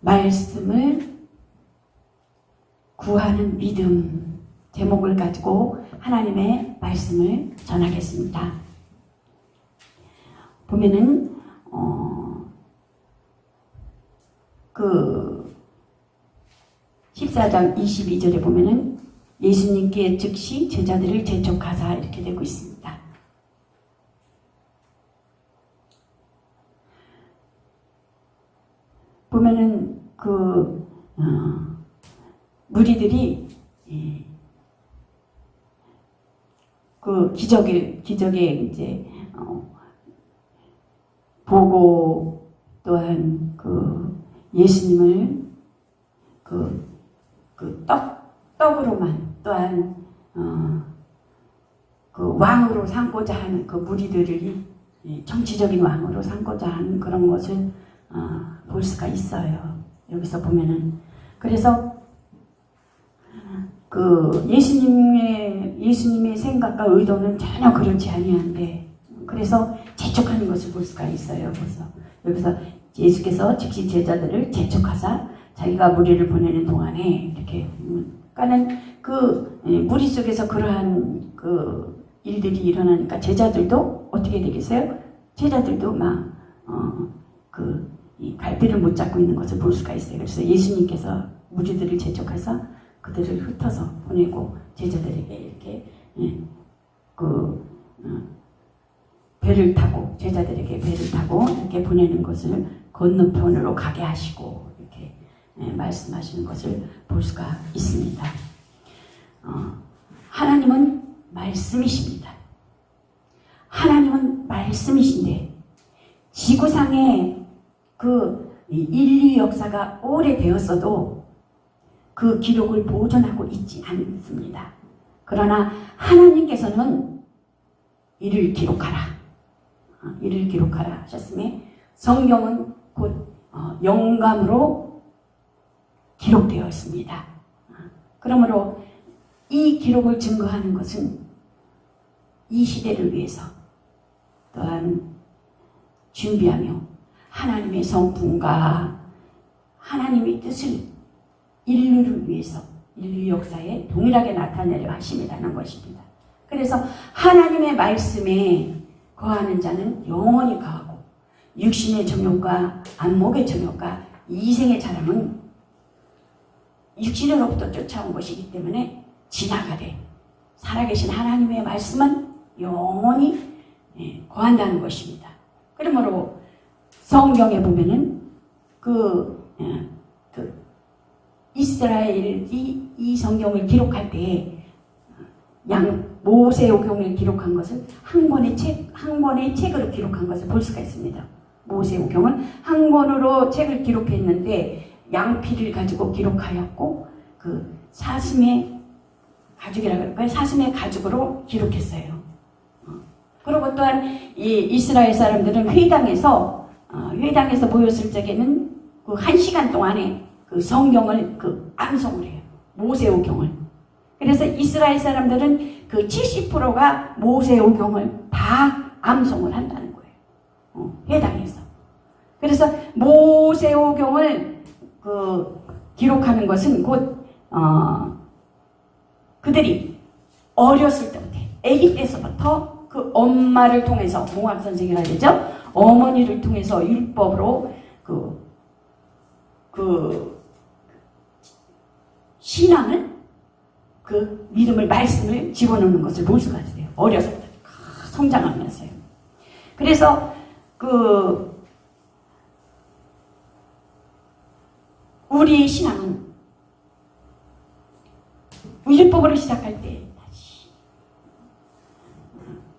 말씀을 구하는 믿음 제목을 가지고 하나님의 말씀을 전하겠습니다. 보면은 그 14장 22절에 보면은 예수님께 즉시 제자들을 재촉하사 이렇게 되고 있습니다. 보면은 무리들이 그 기적에 이제 보고 또한 그 예수님을 떡으로만 또한 그 왕으로 삼고자 하는 그 무리들이 정치적인 왕으로 삼고자 하는 그런 것을 볼 수가 있어요. 여기서 보면은 그래서 그 예수님의 생각과 의도는 전혀 그렇지 아니한데 그래서 재촉하는 것을 볼 수가 있어요. 그래서 여기서 예수께서 즉시 제자들을 재촉하사 자기가 무리를 보내는 동안에 이렇게 그러니까는 그 무리 속에서 그러한 그 일들이 일어나니까 제자들도 어떻게 되겠어요? 제자들도 막 이 갈피를 못 잡고 있는 것을 볼 수가 있어요. 그래서 예수님께서 무리들을 재촉해서 그들을 흩어서 보내고 제자들에게 이렇게 배를 타고 제자들에게 배를 타고 이렇게 보내는 것을 건너편으로 가게 하시고 이렇게 말씀하시는 것을 볼 수가 있습니다. 하나님은 말씀이십니다. 하나님은 말씀이신데 지구상에 그 인류 역사가 오래되었어도 그 기록을 보존하고 있지 않습니다. 그러나 하나님께서는 이를 기록하라. 이를 기록하라 하셨음에 성경은 곧 영감으로 기록되어 있습니다. 그러므로 이 기록을 증거하는 것은 이 시대를 위해서 또한 준비하며 하나님의 성품과 하나님의 뜻을 인류를 위해서 인류 역사에 동일하게 나타내려 하심이라는 것입니다. 그래서 하나님의 말씀에 거하는 자는 영원히 거하고 육신의 정욕과 안목의 정욕과 이생의 자랑은 육신으로부터 쫓아온 것이기 때문에 지나가되 살아계신 하나님의 말씀은 영원히 거한다는 것입니다. 그러므로 성경에 보면은 이스라엘이 이 성경을 기록할 때 모세오경을 기록한 것을 한 권의 책으로 기록한 것을 볼 수가 있습니다. 모세오경은 한 권으로 책을 기록했는데 양피를 가지고 기록하였고 그 사슴의 가죽이라고 할까요? 사슴의 가죽으로 기록했어요. 그리고 또한 이 이스라엘 사람들은 회당에서 모였을 적에는 그 1시간 동안에 그 성경을 암송을 해요. 모세오경을. 그래서 이스라엘 사람들은 그 70%가 모세오경을 다 암송을 한다는 거예요. 회당에서. 그래서 모세오경을 기록하는 것은 곧 그들이 어렸을 때부터 아기 때서부터 그 엄마를 통해서 공학 선생이라 되죠. 어머니를 통해서 율법으로 신앙을 믿음을 말씀을 집어넣는 것을 볼 수가 있어요. 어려서부터 성장하면서요. 그래서 우리의 신앙은 율법으로 시작할 때 다시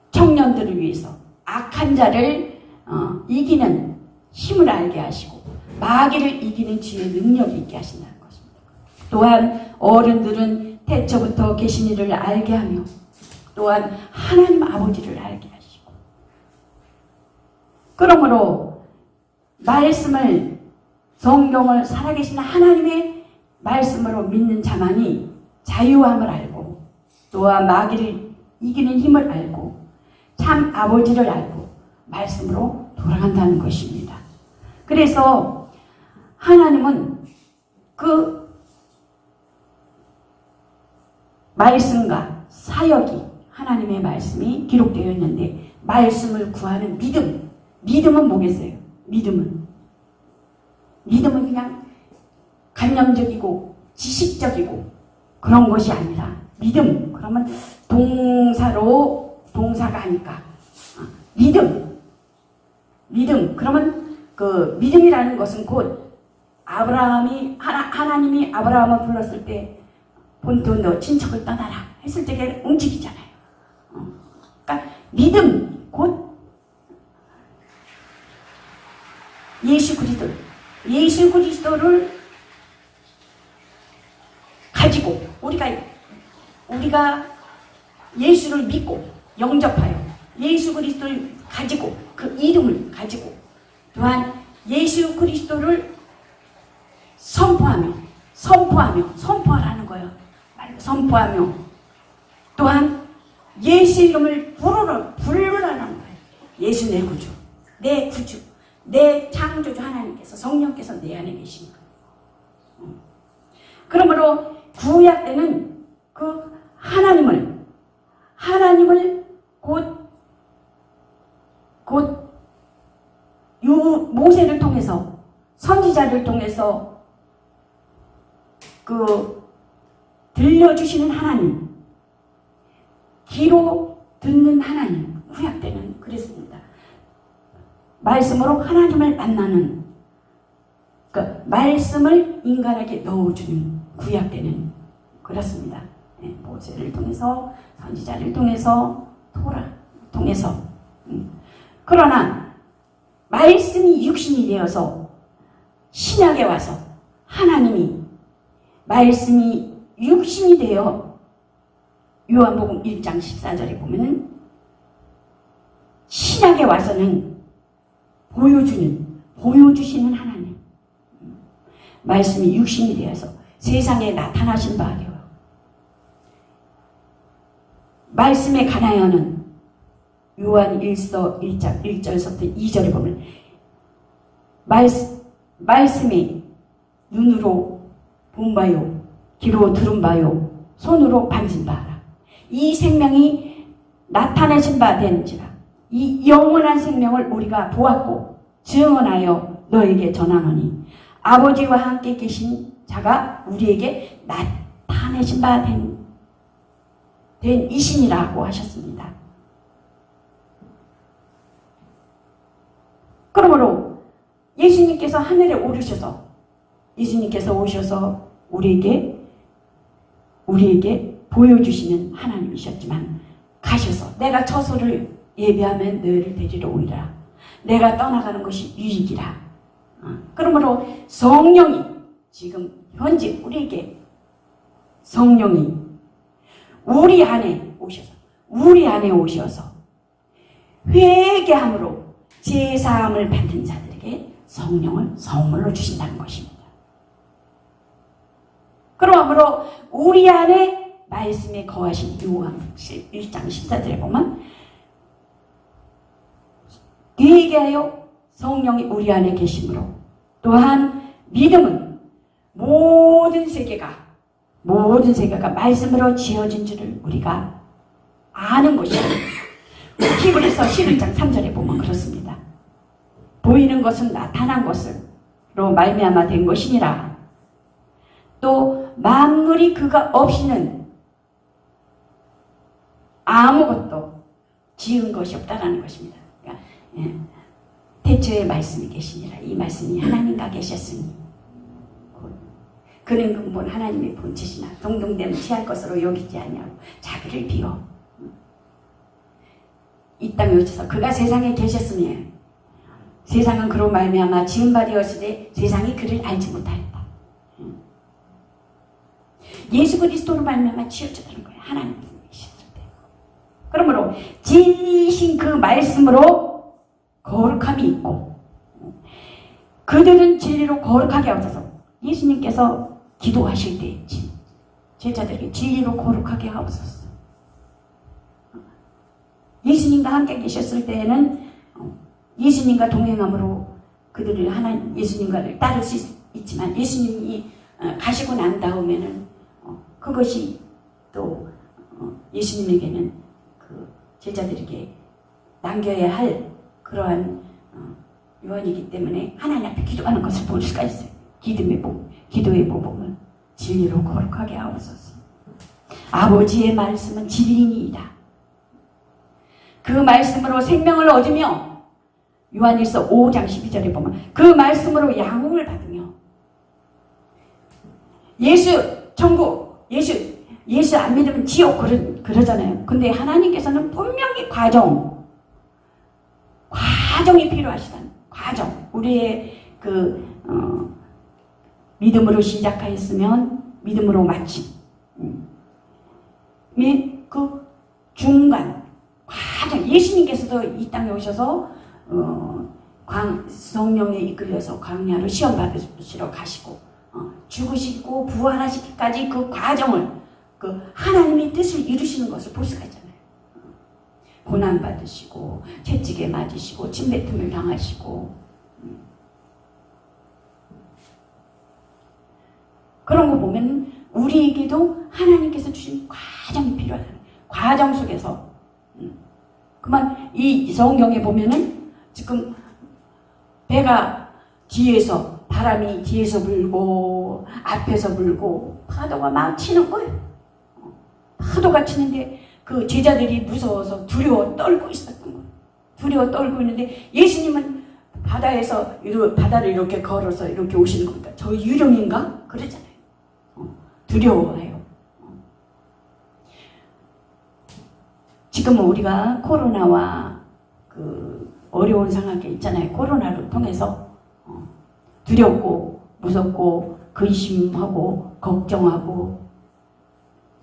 청년들을 위해서 악한 자를 이기는 힘을 알게 하시고 마귀를 이기는 지혜의 능력이 있게 하신다는 것입니다. 또한 어른들은 태초부터 계신 이를 알게 하며 또한 하나님 아버지를 알게 하시고 그러므로 성경을 살아계신 하나님의 말씀으로 믿는 자만이 자유함을 알고 또한 마귀를 이기는 힘을 알고 참 아버지를 알고 말씀으로 돌아간다는 것입니다. 그래서 하나님은 그 말씀과 사역이 하나님의 말씀이 기록되어 있는데 말씀을 구하는 믿음은 뭐겠어요? 믿음은 그냥 관념적이고 지식적이고 그런 것이 아니라 믿음 그러면 동사가 아닐까? 믿음 그러면 그 믿음이라는 것은 곧 하나님이 아브라함을 불렀을 때 본토 너 친척을 떠나라 했을 때 움직이잖아요. 그러니까 믿음 곧 예수 그리스도를 가지고 우리가 예수를 믿고 영접하여 예수 그리스도를 가지고 그 이름을 가지고 또한 예수 그리스도를 선포하라는 거예요. 선포하며 또한 예수 이름을 부르라는 거예요. 예수 내 구주, 내 창조주 하나님께서 성령께서 내 안에 계십니다. 그러므로 구약 때는 그 하나님을 곧 모세를 통해서 선지자를 통해서 그 들려주시는 하나님, 귀로 듣는 하나님, 구약 때는 그랬습니다. 말씀으로 하나님을 만나는 그 말씀을 인간에게 넣어주는 구약 때는 그렇습니다. 모세를 통해서 선지자를 통해서 토라 통해서 그러나 말씀이 육신이 되어서 신약에 와서 하나님이 말씀이 육신이 되어 요한복음 1장 14절에 보면은 신약에 와서는 보여주시는 하나님 말씀이 육신이 되어서 세상에 나타나신 바 되어 말씀에 관하여는 요한 1서 1장 1절부터 2절에 보면 말씀이 눈으로 본 바요 귀로 들은 바요 손으로 만진 바라 이 생명이 나타내신 바 되는지라 이 영원한 생명을 우리가 보았고 증언하여 너에게 전하노니 아버지와 함께 계신 자가 우리에게 나타내신 바 된 이신이라고 하셨습니다. 그러므로 예수님께서 하늘에 오르셔서 우리에게 보여주시는 하나님이셨지만 가셔서 내가 처소를 예비하면 너희를 데리러 오리라. 내가 떠나가는 것이 유익이라. 그러므로 성령이 지금 현재 우리에게 성령이 우리 안에 오셔서 회개함으로 제사함을 받는 자들에게 성령을 선물로 주신다는 것입니다. 그러므로 우리 안에 말씀에 거하신 요한 1장 14절에 보면 회개하여 성령이 우리 안에 계심으로 또한 믿음은 모든 세계가 말씀으로 지어진 줄을 우리가 아는 것입니다. 히브리서 11장 3절에 보면 그렇습니다. 보이는 것은 나타난 것으로 말미암아 된 것이니라. 또 만물이 그가 없이는 아무것도 지은 것이 없다라는 것입니다. 그러니까, 태초에 말씀이 계시니라. 이 말씀이 하나님과 계셨으니 그는 근본 하나님의 본체시나 동등됨을 취할 것으로 여기지 아니하고 자기를 비워 이 땅에 오셔서 그가 세상에 계셨으며 세상은 그로 말미암아 지은 바 되었으되 세상이 그를 알지 못하였다. 예수 그리스도로 말미암아 지어졌다는 거예요. 하나님이 계셨을 때. 그러므로 진리이신 그 말씀으로 거룩함이 있고 그들은 진리로 거룩하게 하옵소서. 예수님께서 기도하실 때 제자들에게 진리로 거룩하게 하옵소서. 예수님과 함께 계셨을 때에는 예수님과 동행함으로 그들을 예수님과를 따를 수 있지만 예수님이 가시고 난 다음에는 그것이 또 예수님에게는 그 제자들에게 남겨야 할 그러한 요한이기 때문에 하나님 앞에 기도하는 것을 볼 수가 있어요. 기도의 모범을 진리로 거룩하게 하옵소서. 아버지의 말씀은 진리니이다. 그 말씀으로 생명을 얻으며 요한일서 5장 12절에 보면 그 말씀으로 양육을 받으며 예수 천국 예수 안 믿으면 지옥 그러잖아요. 근데 하나님께서는 분명히 과정이 필요하시다는 과정. 우리의 믿음으로 시작하였으면 믿음으로 마침. 그 중간 과정. 예수님께서도 이 땅에 오셔서 성령에 이끌려서 광야로 시험 받으시러 가시고 죽으시고 부활하시기까지 그 과정을 하나님의 뜻을 이루시는 것을 볼 수가 있잖아요. 고난 받으시고 채찍에 맞으시고 침뱉음을 당하시고 그런 거 보면 우리에게도 하나님께서 주신 과정이 필요하다. 과정 속에서 그만 이 성경에 보면은 지금 배가 뒤에서 바람이 뒤에서 불고 앞에서 불고 파도가 막 치는 거예요. 파도가 치는데 그 제자들이 무서워서 두려워 떨고 있었던 거예요. 두려워 떨고 있는데 예수님은 바다를 이렇게 걸어서 이렇게 오시는 겁니다. 저 유령인가? 그러잖아요. 두려워해요. 지금은 우리가 코로나와 그 어려운 상황에 있잖아요. 코로나를 통해서 두렵고 무섭고 근심하고 걱정하고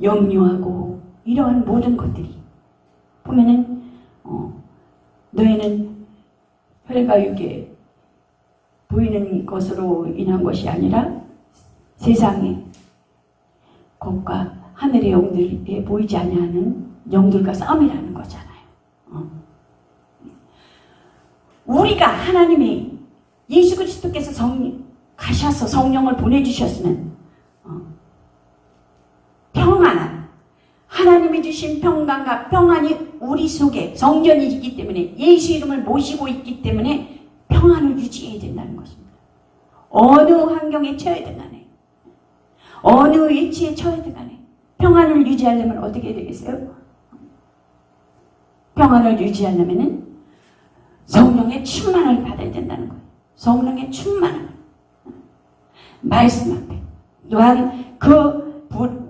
염려하고 이러한 모든 것들이 보면은 너희는 혈과 육에 보이는 것으로 인한 것이 아니라 세상의 것과 하늘의 영들에 보이지 아니하는 영들과 싸움이라는 거잖아요. 우리가 하나님의 예수 그리스도께서 가셔서 성령을 보내주셨으면 평안한 하나님이 주신 평강과 평안이 우리 속에 성전이 있기 때문에 예수 이름을 모시고 있기 때문에 평안을 유지해야 된다는 것입니다. 어느 환경에 처해든 간에 어느 위치에 처해든 간에 평안을 유지하려면 어떻게 해야 되겠어요? 평안을 유지하려면 성령의 충만을 받아야 된다는 거예요. 성령의 충만을 말씀 앞에 또한 그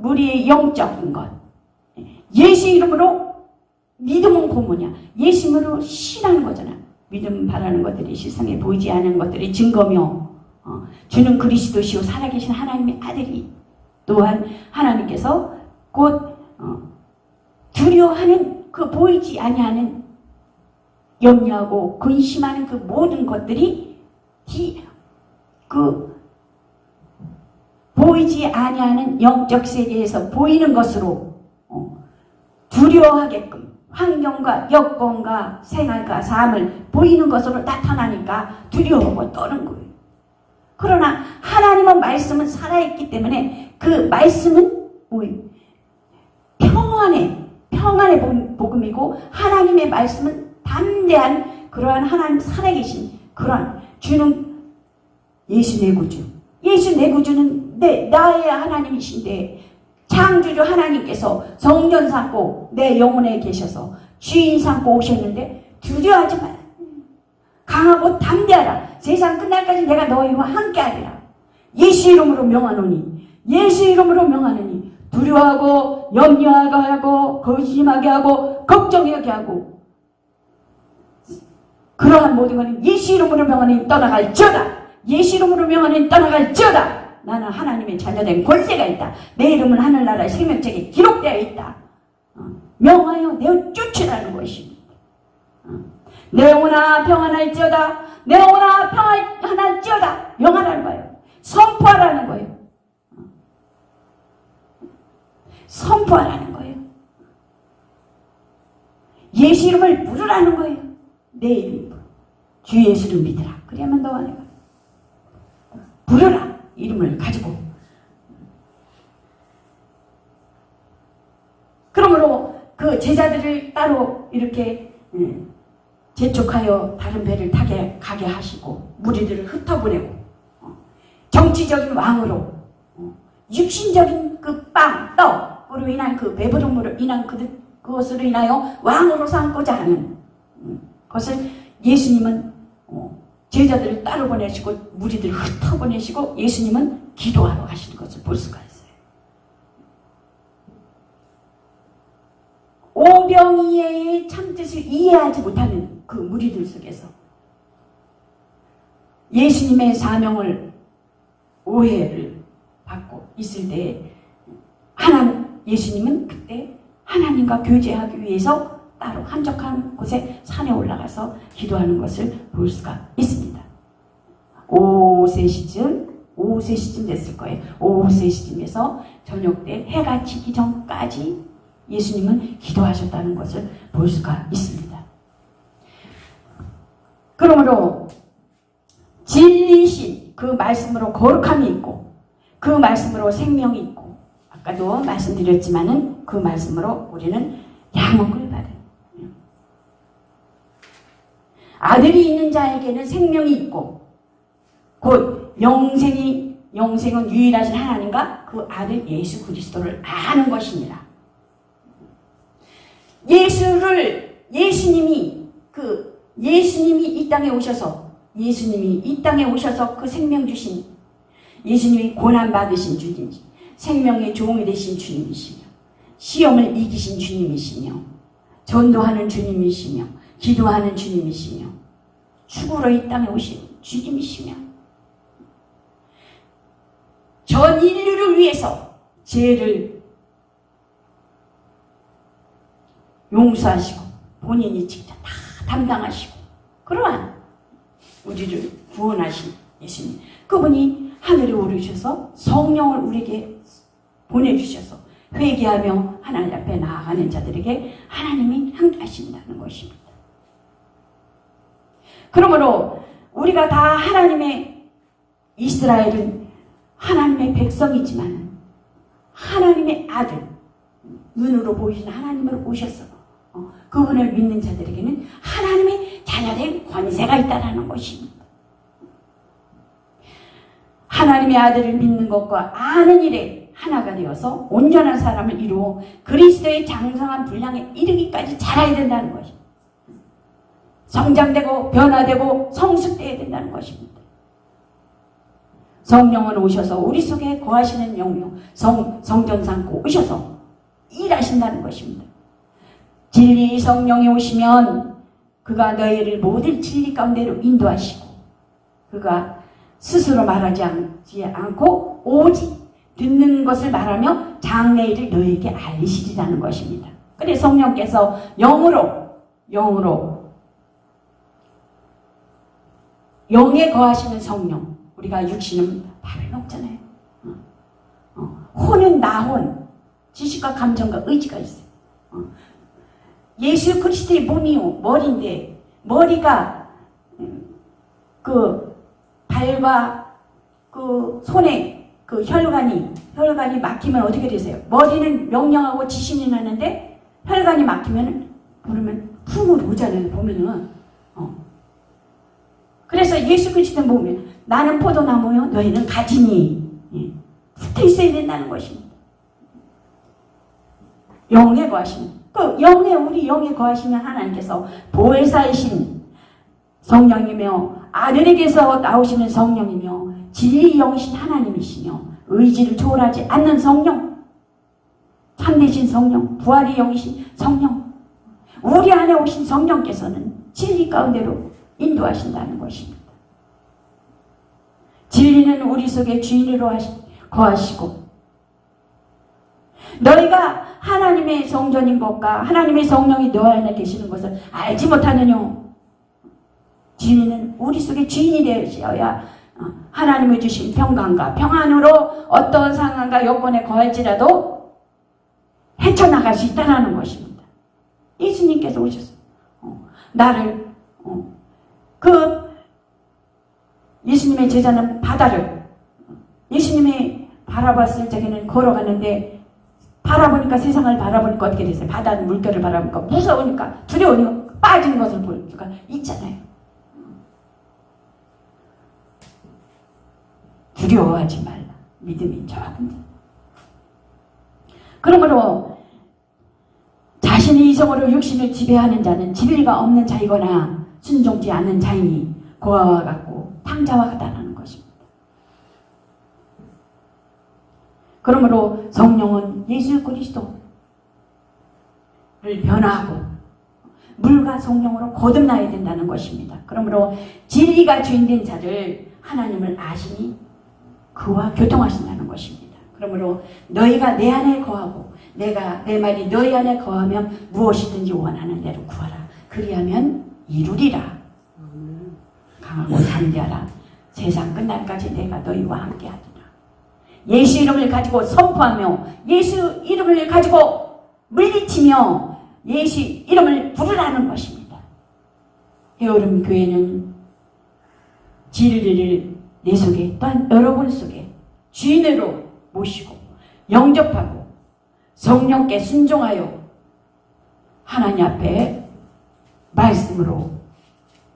우리의 영적인 것 예수 이름으로 믿음은 고모냐 예수 이름으로 신하는 거잖아. 믿음 바라는 것들이 세상에 보이지 않는 것들이 증거며 주는 그리스도시요 살아계신 하나님의 아들이 또한 하나님께서 곧 두려워하는 그 보이지 아니하는 염려하고 근심하는 그 모든 것들이 보이지 아니하는 영적 세계에서 보이는 것으로 두려워하게끔 환경과 여건과 생활과 삶을 보이는 것으로 나타나니까 두려워하고 떠는 거예요. 그러나 하나님의 말씀은 살아있기 때문에 그 말씀은 뭐예요? 평안의 복음이고 하나님의 말씀은 담대한 그러한 하나님 살아계신 그러한 주는 예수 내 구주. 예수 내 구주는 나의 하나님이신데 창조주 하나님께서 성전 삼고 내 영혼에 계셔서 주인 삼고 오셨는데 두려워하지 마라. 강하고 담대하라. 세상 끝날까지 내가 너희와 함께하리라. 예수 이름으로 명하노니 예수 이름으로 명하노니 두려워하고 염려하게 하고 거짓하게 하고 걱정하게 하고 그러한 모든 것은 예수 이름으로 명하노니 떠나갈지어다. 예수 이름으로 명하노니 떠나갈지어다. 나는 하나님의 자녀된 권세가 있다. 내 이름은 하늘나라의 생명책에 기록되어 있다. 명하여 내어 쫓으라는 것입니다. 내 영혼아 평안할지어다. 내 영혼아 평안할지어다. 명하라는 거예요. 선포하라는 거예요. 선포하라는 거예요. 예수 이름을 부르라는 거예요. 내 이름 주 예수를 믿으라. 그래야만 너와 내가 부르라 이름을 가지고. 그러므로 그 제자들을 따로 이렇게 재촉하여 다른 배를 가게 하시고 무리들을 흩어보내고 정치적인 왕으로 육신적인 그 빵, 떡으로 인한 그 배부름으로 인한 그것으로 인하여 왕으로 삼고자 하는 것을 예수님은 제자들을 따로 보내시고 무리들을 흩어보내시고 예수님은 기도하러 가시는 것을 볼 수가 있어요. 오병이어의 참뜻을 이해하지 못하는 그 무리들 속에서 예수님의 사명을 오해를 받고 있을 때 예수님은 그때 하나님과 교제하기 위해서 따로 한적한 곳에 산에 올라가서 기도하는 것을 볼 수가 있습니다. 오후 3시쯤 됐을 거예요. 오후 3시쯤에서 저녁 때 해가 지기 전까지 예수님은 기도하셨다는 것을 볼 수가 있습니다. 그러므로 진리신 그 말씀으로 거룩함이 있고 그 말씀으로 생명이 있고 아까도 말씀드렸지만은 그 말씀으로 우리는 양육을 받아요. 아들이 있는 자에게는 생명이 있고 곧 영생은 유일하신 하나님과 그 아들 예수 그리스도를 아는 것이니라. 예수님이 이 땅에 오셔서 그 생명 주신 예수님이 고난 받으신 주님, 생명의 종이 되신 주님이시며 시험을 이기신 주님이시며 전도하는 주님이시며 기도하는 주님이시며 죽으러 이 땅에 오신 주님이시며 전 인류를 위해서 죄를 용서하시고 본인이 직접 다 담당하시고 그러한 우리를 구원하신 예수님, 그분이 하늘에 오르셔서 성령을 우리에게 보내주셔서 회개하며 하나님 앞에 나아가는 자들에게 하나님이 함께하신다는 것입니다. 그러므로 우리가 다 하나님의 이스라엘은 하나님의 백성이지만 하나님의 아들, 눈으로 보이신 하나님을 오셔서 그분을 믿는 자들에게는 하나님의 자녀된 권세가 있다는 것입니다. 하나님의 아들을 믿는 것과 아는 일에 하나가 되어서 온전한 사람을 이루어 그리스도의 장성한 분량에 이르기까지 자라야 된다는 것입니다. 성장되고 변화되고 성숙되어야 된다는 것입니다. 성령은 오셔서 우리 속에 거하시는 영영 성전 삼고 오셔서 일하신다는 것입니다. 진리 성령이 오시면 그가 너희를 모든 진리 가운데로 인도하시고 그가 스스로 말하지 않고 오직 듣는 것을 말하며 장래일을 너희에게 알리시리라는 것입니다. 그래서 성령께서 영으로 영에 거하시는 성령, 우리가 육신은 밥을 먹잖아요. 혼은 나혼, 지식과 감정과 의지가 있어요. 예수 그리스도의 몸이요 머리인데 머리가 그 발과 그 손에 그 혈관이 막히면 어떻게 되세요? 머리는 명령하고 지신이 나는데 혈관이 막히면 부르면 풍을 오잖아요. 보면은 그래서 예수 그리스도 보면 나는 포도나무요 너희는 가지니 붙어 있어야 된다는 것입니다. 영에 거하시는 우리 영에 거하시는 하나님께서 보혜사이신 성령이며 아들에게서 나오시는 성령이며 진리 영이신 하나님이시며 의지를 초월하지 않는 성령, 참되신 성령, 부활의 영이신 성령, 우리 안에 오신 성령께서는 진리 가운데로 인도하신다는 것입니다. 진리는 우리 속에 주인으로 거하시고 너희가 하나님의 성전인 것과 하나님의 성령이 너희 안에 계시는 것을 알지 못하느냐. 진리는 우리 속에 주인이 되어야 하나님의 주신 평강과 평안으로 어떤 상황과 여건에 거할지라도 헤쳐나갈 수 있다는 것입니다. 예수님께서 오셨어요. 예수님의 제자는 바다를 바라봤을 적에는 걸어가는데 바라보니까 세상을 바라보니까 어떻게 됐어요? 바다 물결을 바라보니까 무서우니까 두려우니까 빠지는 것을 볼 수가 있잖아요. 두려워하지 말라. 믿음이 조금. 그러므로 자신의 이성으로 육신을 지배하는 자는 진리가 없는 자이거나 순종지 않는 자이니 고아와 같고 탕자와 같다는 것입니다. 그러므로 성령은 예수 그리스도를 변화하고 물과 성령으로 거듭나야 된다는 것입니다. 그러므로 진리가 주인된 자를 하나님을 아시니 그와 교통하신다는 것입니다. 그러므로 너희가 내 안에 거하고 내가 내 말이 너희 안에 거하면 무엇이든지 원하는 대로 구하라. 그리하면 이루리라. 강하고 담대하라. 세상 끝날까지 내가 너희와 함께하리라. 예수 이름을 가지고 선포하며 예수 이름을 가지고 물리치며 예수 이름을 부르라는 것입니다. 헤어름 교회는 진리를 내 속에 또한 여러분 속에 주인으로 모시고 영접하고 성령께 순종하여 하나님 앞에 말씀으로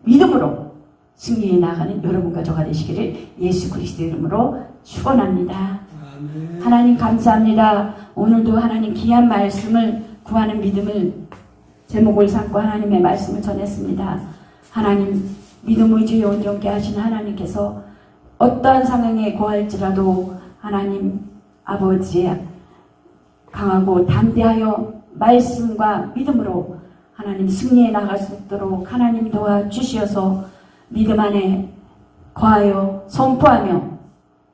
믿음으로 승리해 나가는 여러분과 저가 되시기를 예수 그리스도 이름으로 축원합니다. 아멘. 하나님 감사합니다. 오늘도 하나님 귀한 말씀을 구하는 믿음을 제목을 삼고 하나님의 말씀을 전했습니다. 하나님 믿음 의지에 온전케 하시는 하나님께서 어떠한 상황에 거할지라도 하나님 아버지의 강하고 담대하여 말씀과 믿음으로 하나님 승리해 나갈 수 있도록 하나님 도와주시어서 믿음 안에 거하여 선포하며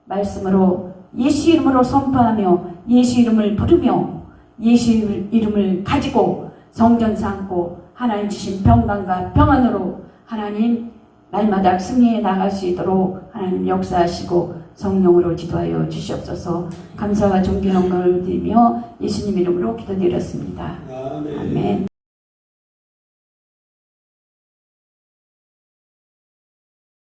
말씀으로 예수 이름으로 선포하며 예수 이름을 부르며 예수 이름을 가지고 성전 삼고 하나님 주신 평강과 평안으로 하나님 날마다 승리해 나갈 수 있도록 하나님 역사하시고 성령으로 지도하여 주시옵소서. 감사와 존귀 영광을 드리며 예수님 이름으로 기도드렸습니다. 아멘.